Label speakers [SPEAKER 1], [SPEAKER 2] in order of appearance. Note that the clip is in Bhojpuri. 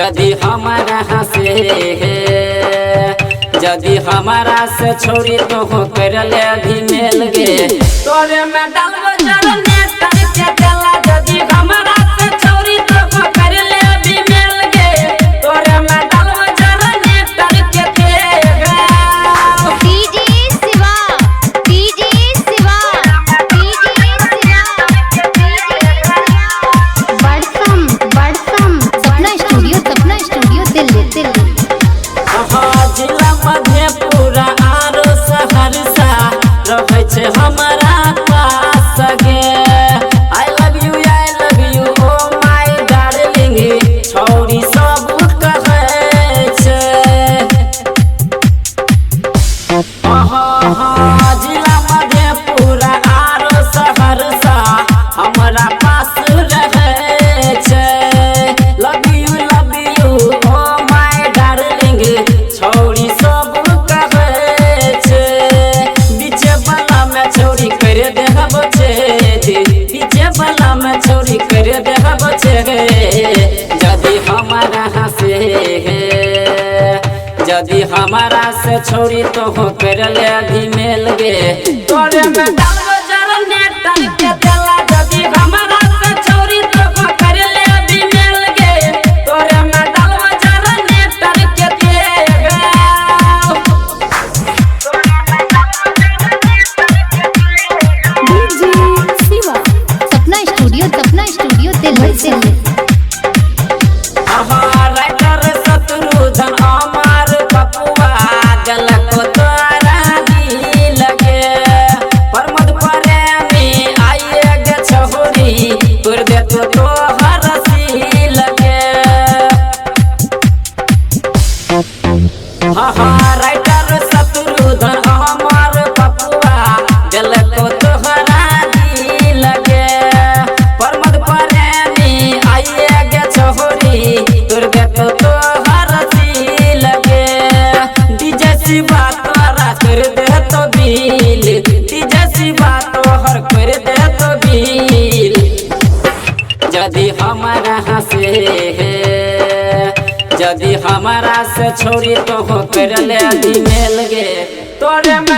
[SPEAKER 1] जदि हमारा हंसे जदि हमारा से छोड़ी तो हो कर ले भी मिल गे तोरे में डालबो जरने करके चला जदि हमारा से छोड़ी तो हो कर ले भी मिल गे तोरे में डालबो जरने करके तेगा
[SPEAKER 2] डीजे शिवा बड़सम सपना स्टूडियो दिल्ली
[SPEAKER 1] जिला मधेपुरा आरो सहरसा रहे छे हमारा पास गे I love you oh my darling छोरी सब कहे छे जिला मधेपुरा आरो सहरसा हमारा पास रहे छे love you oh my darling छोरी सब कहे छे बीचे वाला में छोरी कर देहब छे बीचे वाला में छोरी कर देहब छे जदि हमारा हंसे जदि हमारा से छोरी तो हो कर ले भी मिल गे तोरे में डालबो जरने करके चला जदि हमारा से छोरी तो हो कर ले भी मिल गे तोरे में डालबो जरने करके तेगा
[SPEAKER 2] डीजे शिवा सपना स्टूडियो दिल्ली
[SPEAKER 1] राइटर शत्रुघ्न अमर बपुआ गलको तोरा दिल गे प्रमोद प्रेमी आइए गे छोरी तोर दे तो तोहर सील गे राइटर शत्रुघ्न अमर बपुआ गलको तोहरा दिल गे प्रमोद प्रेमी आइए गे छोरी तोर दे तो तोहर सील गे डीजे शिवा तोरा कर दे तो बिल डीजे शिवा तोहर कर दे तो बिल जदि हमारा हंसे जदि हमारा से छोड़ी तो हो कर ले भी मिल गे तोरे में